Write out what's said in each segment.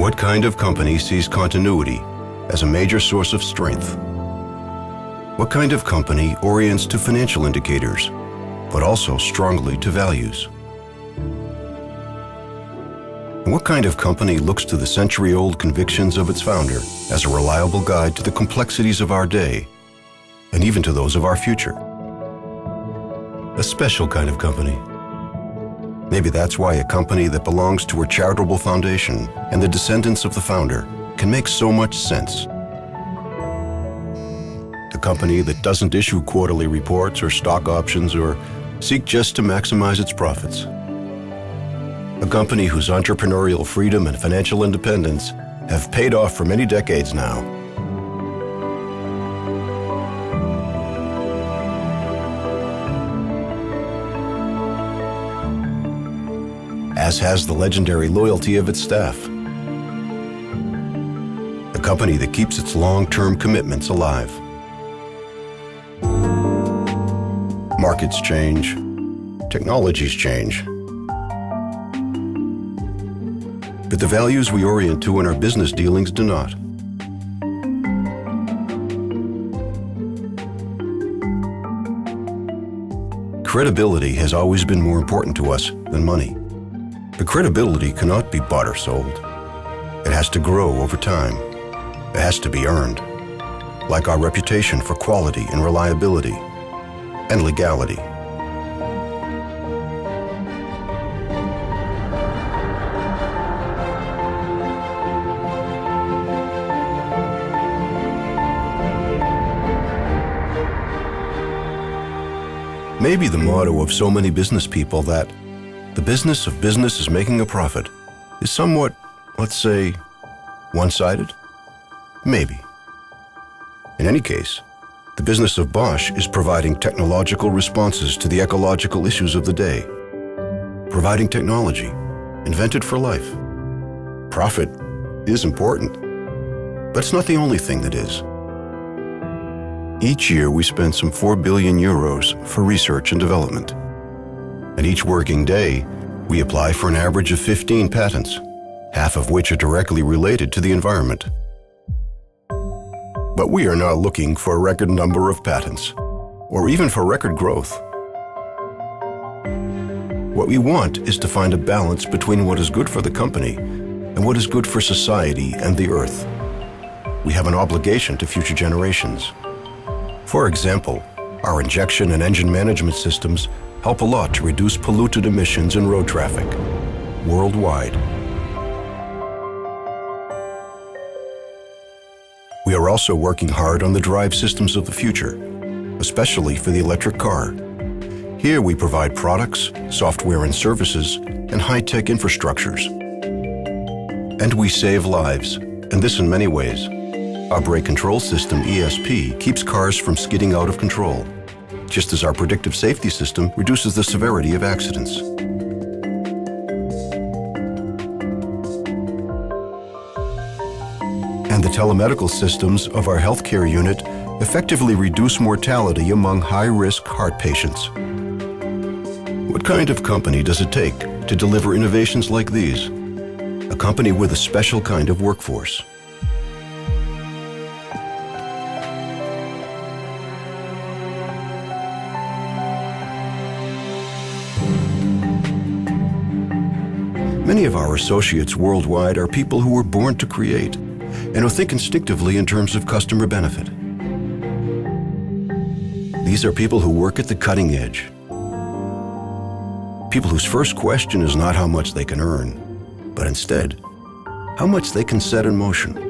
What kind of company sees continuity as a major source of strength? What kind of company orients to financial indicators, but also strongly to values? And what kind of company looks to the century-old convictions of its founder as a reliable guide to the complexities of our day, and even to those of our future? A special kind of company. Maybe that's why a company that belongs to a charitable foundation and the descendants of the founder can make so much sense. A company that doesn't issue quarterly reports or stock options or seek just to maximize its profits. A company whose entrepreneurial freedom and financial independence have paid off for many decades now. As has the legendary loyalty of its staff. A company that keeps its long-term commitments alive. Markets change, technologies change. But the values we orient to in our business dealings do not. Credibility has always been more important to us than money. But credibility cannot be bought or sold. It has to grow over time. It has to be earned, like our reputation for quality and reliability and legality. Maybe the motto of so many business people that the business of business is making a profit is somewhat, let's say, one-sided? Maybe. In any case, the business of Bosch is providing technological responses to the ecological issues of the day. Providing technology, invented for life. Profit is important, but it's not the only thing that is. Each year we spend some 4 billion euros for research and development. And each working day, we apply for an average of 15 patents, half of which are directly related to the environment. But we are not looking for a record number of patents, or even for record growth. What we want is to find a balance between what is good for the company and what is good for society and the earth. We have an obligation to future generations. For example, our injection and engine management systems help a lot to reduce polluted emissions in road traffic, worldwide. We are also working hard on the drive systems of the future, especially for the electric car. Here we provide products, software and services, and high-tech infrastructures. And we save lives, and this in many ways. Our brake control system, ESP, keeps cars from skidding out of control, just as our predictive safety system reduces the severity of accidents. And the telemedical systems of our healthcare unit effectively reduce mortality among high-risk heart patients. What kind of company does it take to deliver innovations like these? A company with a special kind of workforce. Many of our associates worldwide are people who were born to create and who think instinctively in terms of customer benefit. These are people who work at the cutting edge. People whose first question is not how much they can earn, but instead, how much they can set in motion.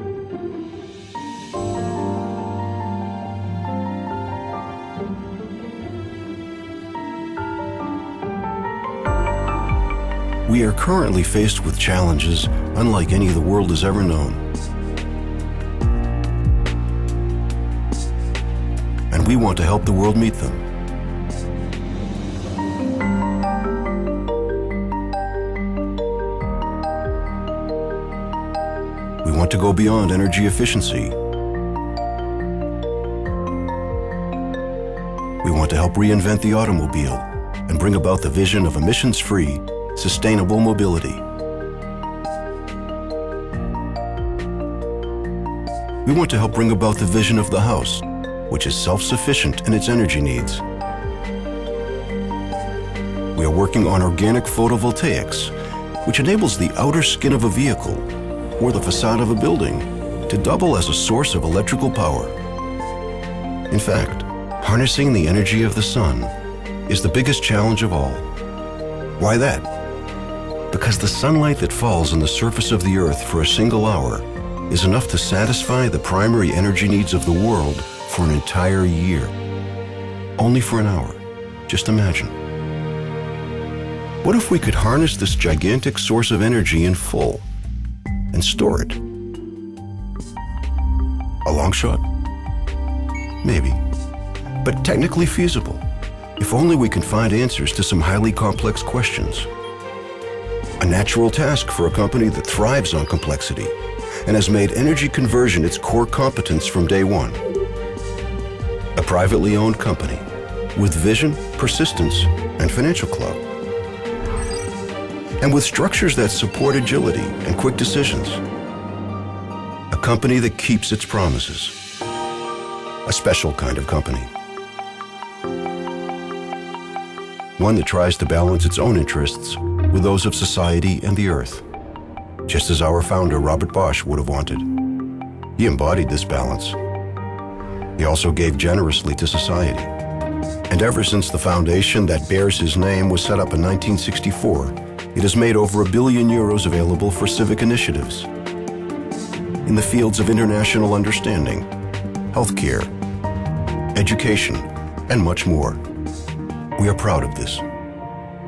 We are currently faced with challenges unlike any the world has ever known. And we want to help the world meet them. We want to go beyond energy efficiency. We want to help reinvent the automobile and bring about the vision of emissions-free, sustainable mobility. We want to help bring about the vision of the house, which is self-sufficient in its energy needs. We are working on organic photovoltaics, which enables the outer skin of a vehicle or the facade of a building to double as a source of electrical power. In fact, harnessing the energy of the sun is the biggest challenge of all. Why that? Because the sunlight that falls on the surface of the earth for a single hour is enough to satisfy the primary energy needs of the world for an entire year. Only for an hour. Just imagine. What if we could harness this gigantic source of energy in full and store it? A long shot? Maybe. But technically feasible, if only we can find answers to some highly complex questions. A natural task for a company that thrives on complexity and has made energy conversion its core competence from day one. A privately owned company with vision, persistence, and financial clout. And with structures that support agility and quick decisions. A company that keeps its promises. A special kind of company. One that tries to balance its own interests with those of society and the earth, just as our founder Robert Bosch would have wanted. He embodied this balance. He also gave generously to society. And ever since the foundation that bears his name was set up in 1964, it has made over €1 billion available for civic initiatives in the fields of international understanding, healthcare, education, and much more. We are proud of this.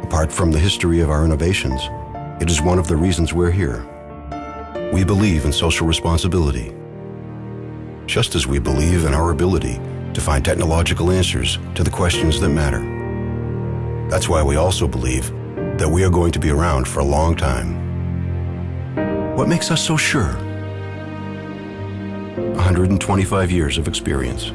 Apart from the history of our innovations, it is one of the reasons we're here. We believe in social responsibility, just as we believe in our ability to find technological answers to the questions that matter. That's why we also believe that we are going to be around for a long time. What makes us so sure? 125 years of experience.